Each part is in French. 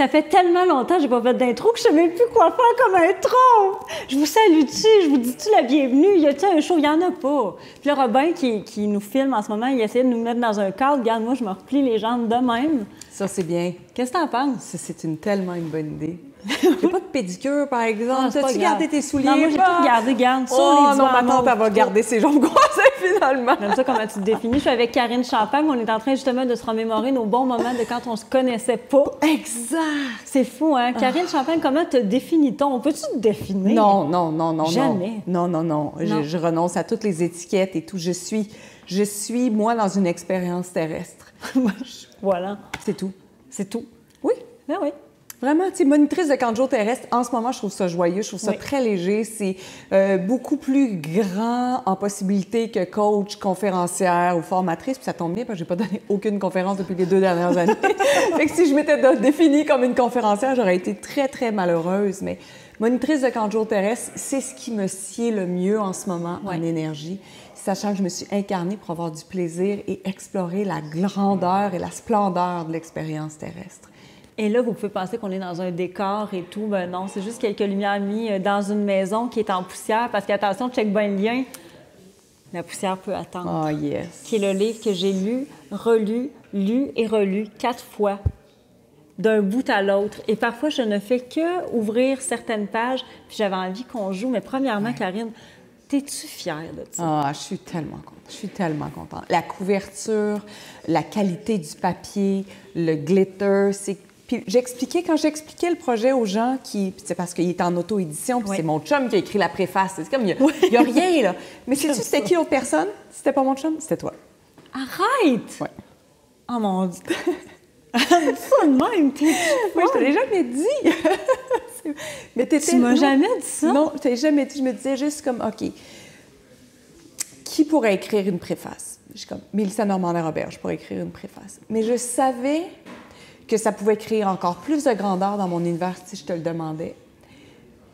Ça fait tellement longtemps que j'ai pas fait d'intro que je sais même plus quoi faire comme intro. Je vous salue-tu? Je vous dis-tu la bienvenue? Y a-t-il un show? Il y en a pas. Puis là, Robin, qui nous filme en ce moment, il essaie de nous mettre dans un cadre. Regarde, moi, je me replie les jambes de même. Ça, c'est bien. Qu'est-ce que t'en penses? C'est tellement une bonne idée. J'ai pas de pédicure, par exemple. As-tu gardé tes souliers? Non, moi, j'ai tout gardé. Garde sur oh, les non, ma tante, elle va garder ses jambes croisées, finalement. J'aime ça, comment tu te définis. Je suis avec Karine Champagne. On est en train, justement, de se remémorer nos bons moments de quand on se connaissait pas. Exact. C'est fou, hein? Karine Champagne, comment te définis-t-on? On peut-tu te définir? Non. Jamais. Non. Je renonce à toutes les étiquettes et tout. Je suis, moi, dans une expérience terrestre. Voilà. C'est tout. C'est tout. Oui. Ben oui. Vraiment, tu sais, monitrice de camp de jour terrestre, en ce moment, je trouve ça joyeux, je trouve ça très léger. C'est beaucoup plus grand en possibilité que coach, conférencière ou formatrice. Puis ça tombe bien parce que j'ai pas donné aucune conférence depuis les 2 dernières années. Fait que si je m'étais définie comme une conférencière, j'aurais été très, très malheureuse. Mais monitrice de camp de jour terrestre, c'est ce qui me sied le mieux en ce moment en énergie. Sachant que je me suis incarnée pour avoir du plaisir et explorer la grandeur et la splendeur de l'expérience terrestre. Et là, vous pouvez penser qu'on est dans un décor et tout. Ben non, c'est juste quelques lumières mises dans une maison qui est en poussière. Parce qu'attention, check bien le lien. La poussière peut attendre. Oh yes! Qui est le livre que j'ai lu et relu 4 fois, d'un bout à l'autre. Et parfois, je ne fais que ouvrir certaines pages. Puis j'avais envie qu'on joue. Mais premièrement, Karine, t'es-tu fière de ça? Ah, je suis tellement contente. Je suis tellement contente. La couverture, la qualité du papier, le glitter, c'est... Puis quand j'expliquais le projet aux gens c'est parce qu'il est en auto-édition, puis c'est mon chum qui a écrit la préface. C'est comme, il n'y a rien, là. Mais sais-tu, c'était qui l'autre personne? C'était pas mon chum, c'était toi. Arrête! Oui. Oh mon Dieu! Ça de même, t'es Oui, je te l'ai jamais dit. Mais tu m'as jamais dit ça? Non, je t'ai jamais dit. Je me disais juste comme, OK, qui pourrait écrire une préface? Je suis comme, Mélissa Normandin-Robert, je pourrais écrire une préface. Mais je savais que ça pouvait créer encore plus de grandeur dans mon univers si je te le demandais.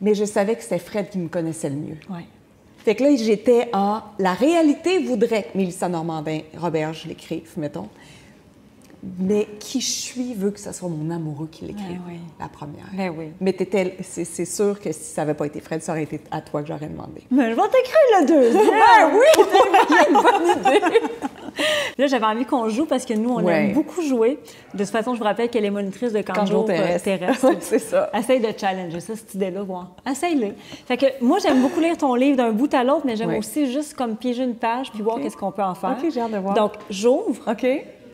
Mais je savais que c'était Fred qui me connaissait le mieux. Oui. Fait que là, j'étais en... La réalité voudrait que Mélissa Normandin-Robert, je l'écrive, mettons. Mais qui je suis veut que ce soit mon amoureux qui l'écrive, la première. Ben oui. Mais c'est sûr que si ça n'avait pas été Fred, ça aurait été à toi que j'aurais demandé. Mais je vais t'écrire le deuxième! Ah oui! C'est une bonne idée! Là, j'avais envie qu'on joue parce que nous, on aime beaucoup jouer. De toute façon, je vous rappelle qu'elle est monitrice de camp de jour terrestre. C'est ça. Essaye de challenger ça, cette idée-là, voir. Essaye-le. Fait que moi, j'aime beaucoup lire ton livre d'un bout à l'autre, mais j'aime aussi juste comme piéger une page puis voir qu'est-ce qu'on peut en faire. OK, j'ai hâte de voir. Donc, j'ouvre. OK.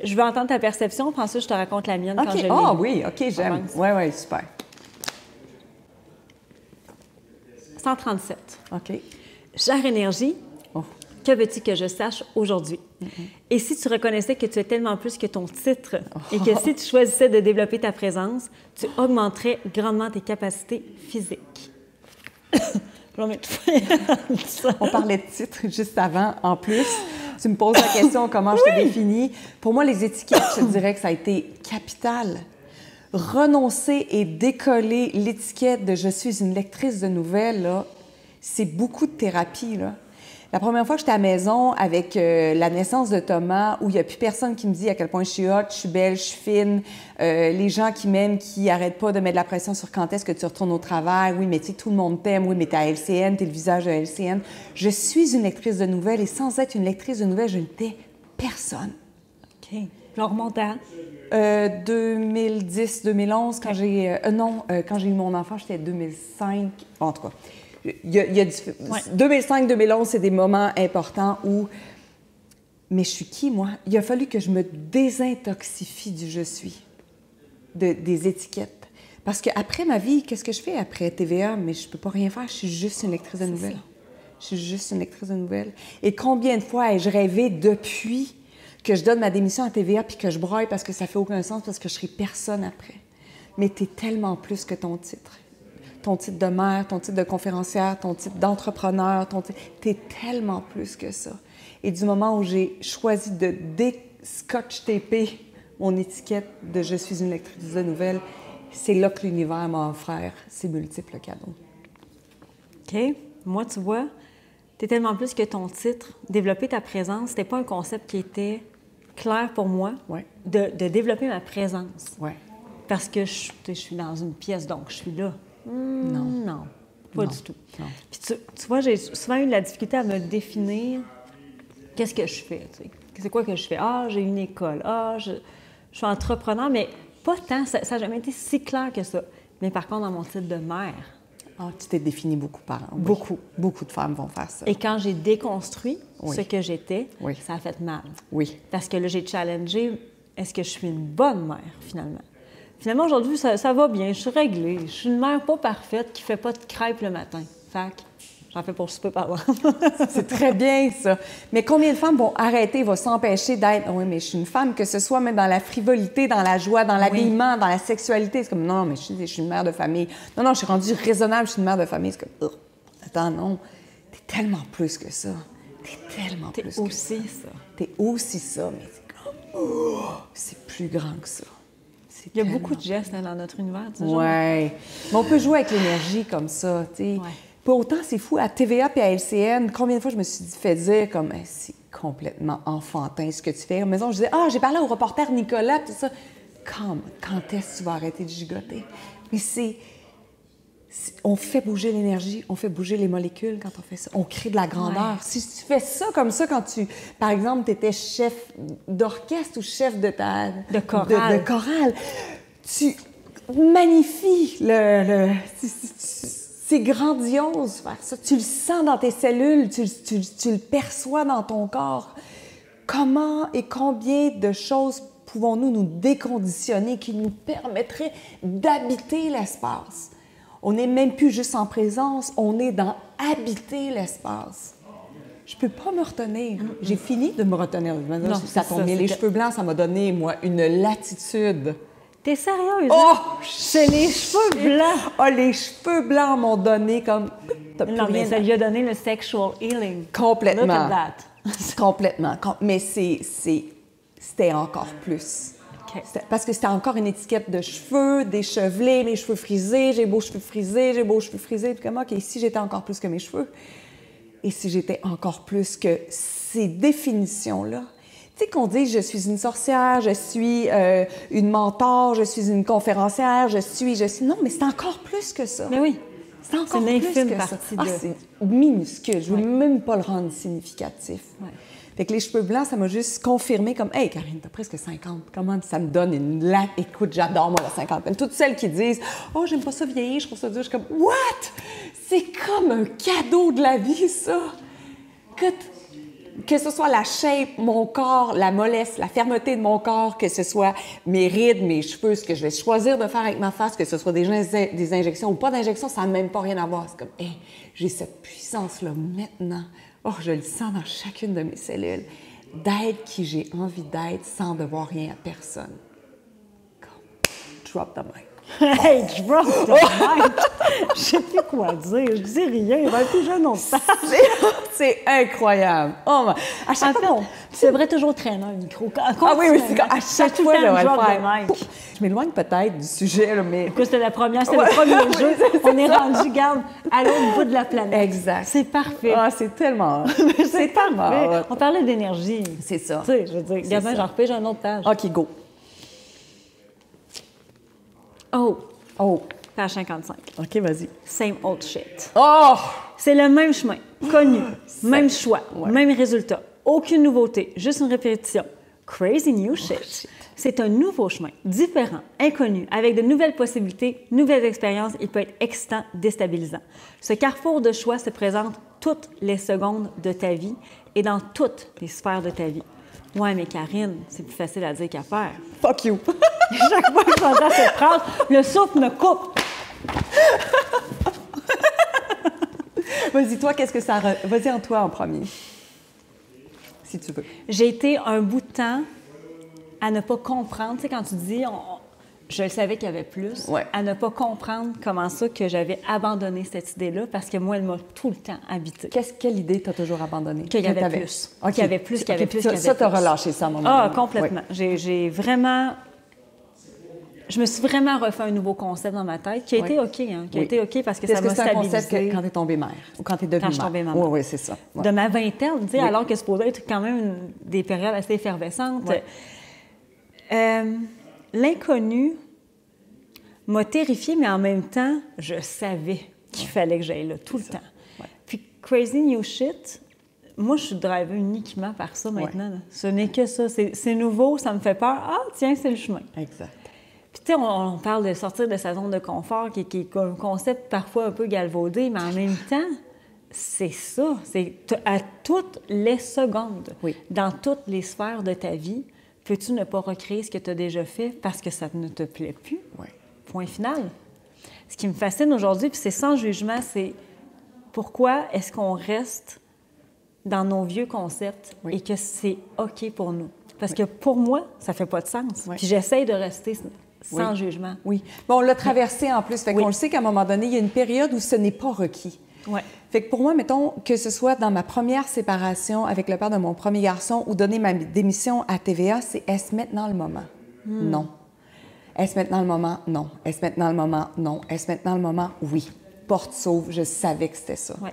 Je veux entendre ta perception, puis ensuite, je te raconte la mienne quand je l'ai. Ah oui, OK, j'aime. Oui, super. 137. OK. Chère énergie, que veux-tu que je sache aujourd'hui? Et si tu reconnaissais que tu es tellement plus que ton titre et que si tu choisissais de développer ta présence, tu augmenterais grandement tes capacités physiques? On parlait de titre juste avant, en plus. Tu me poses la question comment je te définis. Pour moi, les étiquettes, je te dirais que ça a été capital. Renoncer et décoller l'étiquette de « je suis une lectrice de nouvelles », là, c'est beaucoup de thérapie, là. La première fois que j'étais à la maison avec la naissance de Thomas, où il n'y a plus personne qui me dit à quel point je suis hot, je suis belle, je suis fine, les gens qui m'aiment, qui n'arrêtent pas de mettre de la pression sur quand est-ce que tu retournes au travail. Oui, mais tu sais, tout le monde t'aime. Oui, mais t'es à LCN, t'es le visage de LCN. Je suis une lectrice de nouvelles et sans être une lectrice de nouvelles, je n'étais personne. OK. On remonte à? 2010-2011, quand j'ai... quand j'ai eu mon enfant, j'étais 2005. En tout cas... Il y a 2005-2011, c'est des moments importants où... Mais je suis qui, moi? Il a fallu que je me désintoxifie du « je suis », des étiquettes. Parce qu'après ma vie, qu'est-ce que je fais après TVA? Mais je peux pas rien faire, je suis juste une lectrice de nouvelles. Je suis juste une lectrice de nouvelles. Et combien de fois ai-je rêvé depuis que je donne ma démission à TVA puis que je broille parce que ça fait aucun sens, parce que je serai personne après? Mais t'es tellement plus que ton titre. Ton titre de mère, ton titre de conférencière, ton titre d'entrepreneur, t'es tellement plus que ça. Et du moment où j'ai choisi de dé-scotch-taper mon étiquette de « je suis une lectrice de nouvelles », c'est là que l'univers m'a offert ses multiples cadeaux. OK. Moi, tu vois, t'es tellement plus que ton titre. Développer ta présence, c'était pas un concept qui était clair pour moi de développer ma présence. Ouais. parce que je suis dans une pièce, donc je suis là. Non, pas du tout. Non. Puis tu vois, j'ai souvent eu de la difficulté à me définir qu'est-ce que je fais. Tu sais. C'est quoi que je fais? Ah, j'ai une école. Ah, je suis entrepreneur, mais pas tant. Ça n'a jamais été si clair que ça. Mais par contre, dans mon titre de mère. Ah, tu t'es définie beaucoup par an. Oui. Beaucoup. Beaucoup de femmes vont faire ça. Et quand j'ai déconstruit ce que j'étais, ça a fait mal. Oui. Parce que là, j'ai challengé, est-ce que je suis une bonne mère, finalement? Finalement, aujourd'hui, ça va bien, je suis réglée. Je suis une mère pas parfaite qui fait pas de crêpes le matin. Fac, j'en fais pour souper par là. C'est très bien, ça. Mais combien de femmes vont arrêter, vont s'empêcher d'être... Oui, mais je suis une femme, que ce soit même dans la frivolité, dans la joie, dans l'habillement, dans la sexualité. C'est comme, non, mais je suis une mère de famille. Non, je suis rendue raisonnable, je suis une mère de famille. C'est comme, attends, non, t'es tellement plus que ça. T'es tellement plus que ça. T'es aussi ça. T'es aussi ça, mais c'est comme, c'est plus grand que ça. Il y a beaucoup de gestes dans notre univers, tu sais. Oui. Mais on peut jouer avec l'énergie comme ça, tu sais. Ouais. Pas autant, c'est fou. À TVA et à LCN, combien de fois je me suis fait dire comme c'est complètement enfantin ce que tu fais. À la maison, je disais, j'ai parlé au reporter Nicolas, tout ça. Quand est-ce que tu vas arrêter de gigoter? Mais on fait bouger l'énergie, on fait bouger les molécules quand on fait ça. On crée de la grandeur. Ouais. Si tu fais ça comme ça quand par exemple, tu étais chef d'orchestre ou chef de chorale, tu magnifies c'est grandiose faire ça. Tu le sens dans tes cellules, tu le perçois dans ton corps. Comment et combien de choses pouvons-nous nous déconditionner qui nous permettraient d'habiter l'espace? On n'est même plus juste en présence, on est dans habiter l'espace. Je peux pas me retenir. J'ai fini de me retenir. Non, ça tombe bien. Les cheveux blancs, ça m'a donné, moi, une latitude. T'es sérieuse? Oh! C'est les cheveux blancs! Oh, les cheveux blancs m'ont donné comme... Non, mais ça lui a donné le sexual healing. Complètement. Look at that. Complètement. Mais c'était encore plus. Okay. Parce que c'était encore une étiquette de cheveux, déchevelés, mes cheveux frisés, j'ai beaux cheveux frisés, j'ai beaux cheveux frisés. Puis comme, OK, si j'étais encore plus que mes cheveux, et si j'étais encore plus que ces définitions-là, tu sais qu'on dit je suis une sorcière, je suis une mentor, je suis une conférencière, je suis... Non, mais c'est encore plus que ça. Mais oui. C'est encore plus que ça. C'est minuscule. Je ne veux même pas le rendre significatif. Ouais. Fait que les cheveux blancs, ça m'a juste confirmé comme « Hey, Karine, t'as presque 50. Comment ça me donne une latte? Écoute, j'adore, moi, la cinquantaine. » Toutes celles qui disent « Oh, j'aime pas ça vieillir, je trouve ça dur. » Je suis comme « What? C'est comme un cadeau de la vie, ça. » Que ce soit la shape, mon corps, la mollesse, la fermeté de mon corps, que ce soit mes rides, mes cheveux, ce que je vais choisir de faire avec ma face, que ce soit des injections ou pas d'injections, ça n'a même pas rien à voir. C'est comme « Hey, j'ai cette puissance-là maintenant. » Oh, je le sens dans chacune de mes cellules, d'être qui j'ai envie d'être sans devoir rien à personne. Drop the mic. Hey, drop the mic! Je sais plus quoi dire, je dis rien, il va être plus jeune, on se parle. C'est incroyable. Oh, à chaque fois, tu devrais toujours traîner un micro. Oui, c'est à chaque fois, là, drop the mic. Je m'éloigne peut-être du sujet, là, mais... Écoute, c'était le premier jeu. On est rendu, garde, à l'autre bout de la planète. Exact. C'est parfait. Ah, c'est tellement... c'est tellement... On parlait d'énergie. C'est ça. Tu sais, je veux dire, Gabin, j'en repêche un autre page. OK, go. Oh. Page 55. OK, vas-y. Same old shit. Oh! C'est le même chemin, connu, même choix, même résultat. Aucune nouveauté, juste une répétition. Crazy new shit. C'est un nouveau chemin, différent, inconnu, avec de nouvelles possibilités, nouvelles expériences. Il peut être excitant, déstabilisant. Ce carrefour de choix se présente toutes les secondes de ta vie et dans toutes les sphères de ta vie. Ouais, mais Karine, c'est plus facile à dire qu'à faire. Fuck you! Chaque fois que j'entends cette phrase, le souffle me coupe. Vas-y, toi, qu'est-ce que ça... Vas-y, en toi en premier, si tu veux. J'ai été un bout de temps à ne pas comprendre. Tu sais, quand tu dis, je le savais qu'il y avait plus, à ne pas comprendre comment ça que j'avais abandonné cette idée-là, parce que moi, elle m'a tout le temps habitée. Quelle idée t'as toujours abandonnée? Qu'il y avait plus. Okay. Qu'il y avait plus, qu'il y avait plus, qu'il y avait plus. Ça, t'as relâché ça à un moment donné. Ah, complètement. Oui. J'ai vraiment... Je me suis vraiment refait un nouveau concept dans ma tête qui a été OK, hein, qui a été OK parce que ça m'a stabilisé. Est-ce que c'est un concept quand t'es tombée mère ou quand t'es devenue mère? Quand je suis tombée maman. Oui, c'est ça. De ma vingtaine, tu sais, alors que c'est supposé être quand même des périodes assez effervescentes. L'inconnu m'a terrifiée, mais en même temps, je savais qu'il fallait que j'aille là tout le temps. Ouais. Puis Crazy New Shit, moi, je suis drivée uniquement par ça maintenant. Là. Ce n'est que ça. C'est nouveau, ça me fait peur. Ah, tiens, c'est le chemin. Exact. Puis, tu sais, on parle de sortir de sa zone de confort, qui est un concept parfois un peu galvaudé, mais en même temps, c'est ça. C'est à toutes les secondes, dans toutes les sphères de ta vie, peux-tu ne pas recréer ce que tu as déjà fait parce que ça ne te plaît plus? Oui. Point final. Ce qui me fascine aujourd'hui, puis c'est sans jugement, c'est pourquoi est-ce qu'on reste dans nos vieux concepts et que c'est OK pour nous? Parce que pour moi, ça fait pas de sens. Puis j'essaye de rester sans jugement. Oui. Bon, on l'a traversé en plus. Fait qu'on le sait qu'à un moment donné, il y a une période où ce n'est pas requis. Oui. Fait que pour moi, mettons, que ce soit dans ma première séparation avec le père de mon premier garçon ou donner ma démission à TVA, c'est est-ce maintenant le moment? Non. Est-ce maintenant le moment? Non. Est-ce maintenant le moment? Non. Est-ce maintenant le moment? Oui. Porte s'ouvre, je savais que c'était ça. Oui.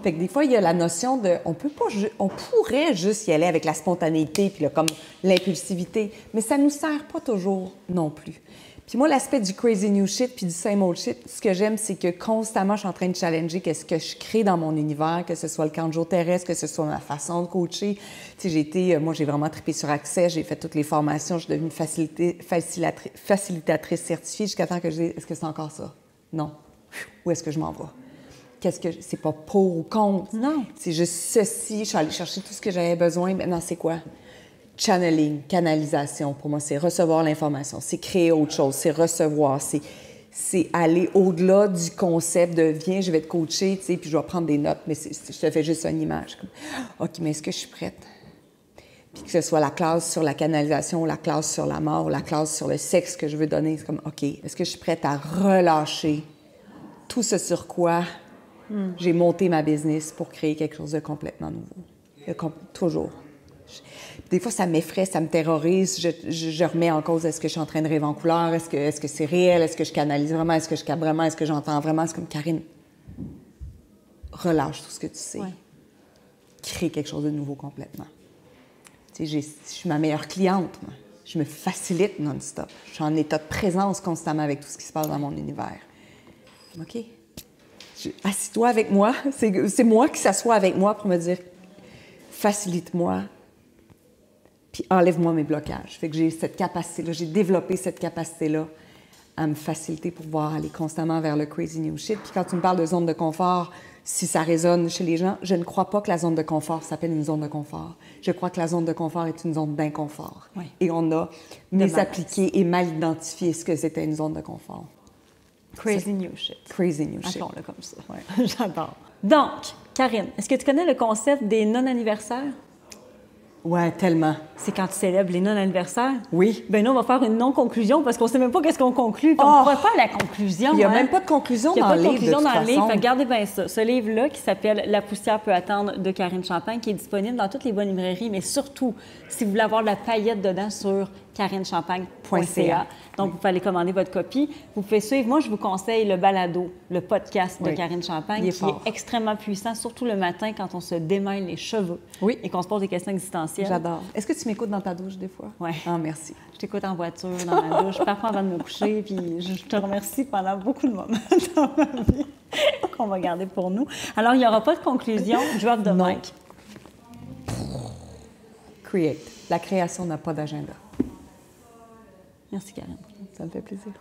Fait que des fois, il y a la notion de... On pourrait juste y aller avec la spontanéité puis comme l'impulsivité, mais ça nous sert pas toujours non plus. Puis moi, l'aspect du crazy new shit puis du same old shit, ce que j'aime, c'est que constamment, je suis en train de challenger qu'est-ce que je crée dans mon univers, que ce soit le camp de jour terrestre, que ce soit ma façon de coacher. Tu sais, moi, j'ai vraiment trippé sur Accès, j'ai fait toutes les formations, je suis devenue facilitatrice certifiée jusqu'à temps que je dise, est-ce que c'est encore ça? Non. Où est-ce que je m'en vais? C'est pas pour ou contre. Non. C'est juste ceci. Je suis allée chercher tout ce que j'avais besoin. Maintenant, c'est quoi? Channeling, canalisation. Pour moi, c'est recevoir l'information. C'est créer autre chose. C'est recevoir. C'est aller au-delà du concept de viens, je vais te coacher, tu sais, puis je vais prendre des notes. Mais je te fais juste une image. Comme, OK, mais est-ce que je suis prête? Puis que ce soit la classe sur la canalisation, la classe sur la mort, ou la classe sur le sexe que je veux donner. C'est comme, OK, est-ce que je suis prête à relâcher tout ce sur quoi j'ai monté ma business pour créer quelque chose de complètement nouveau. Toujours. Des fois, ça m'effraie, ça me terrorise. Je remets en cause, est-ce que je suis en train de rêver en couleur? Est-ce que c'est réel? Est-ce que je canalise vraiment? Est-ce que je capte vraiment? Est-ce que j'entends vraiment? C'est comme, Karine, relâche tout ce que tu sais. Ouais. Crée quelque chose de nouveau complètement. Tu sais, je suis ma meilleure cliente, moi. Je me facilite non-stop. Je suis en état de présence constamment avec tout ce qui se passe dans mon univers. OK. Assis-toi avec moi. C'est moi qui s'assois avec moi pour me dire facilite-moi, puis enlève-moi mes blocages. Fait que j'ai cette capacité-là, j'ai développé cette capacité-là à me faciliter pour pouvoir aller constamment vers le crazy new shit. Puis quand tu me parles de zone de confort, si ça résonne chez les gens, je ne crois pas que la zone de confort s'appelle une zone de confort. Je crois que la zone de confort est une zone d'inconfort. Oui. Et on a misappliqué et mal identifié ce que c'était une zone de confort. Crazy new shit. Crazy new shit. Appelons-le comme ça. Ouais. J'adore. Donc, Karine, est-ce que tu connais le concept des non-anniversaires? Ouais, tellement. C'est quand tu célèbres les non-anniversaires? Oui. Ben nous, on va faire une non-conclusion parce qu'on ne sait même pas qu'est-ce qu'on conclut. On ne pourra pas la conclusion. Il n'y a même pas de conclusion dans le livre. Il n'y a pas de conclusion dans le livre. Regardez bien ça. Ce livre-là, qui s'appelle « La poussière peut attendre » de Karine Champagne, qui est disponible dans toutes les bonnes librairies, mais surtout, si vous voulez avoir de la paillette dedans, sur karinechampagne.ca. Donc, vous pouvez aller commander votre copie. Vous pouvez suivre. Moi, je vous conseille le balado, le podcast de Karine Champagne, qui est extrêmement puissant, surtout le matin quand on se démêle les cheveux et qu'on se pose des questions existentielles. J'adore. Est-ce que tu m'écoutes dans ta douche des fois? Oui. Ah, merci. Je t'écoute en voiture, dans ma douche, parfois avant de me coucher, puis je te remercie pendant beaucoup de moments dans ma vie qu'on va garder pour nous. Alors, il n'y aura pas de conclusion. Drop the mic. Create. La création n'a pas d'agenda. Merci, Karine. Ça me fait plaisir.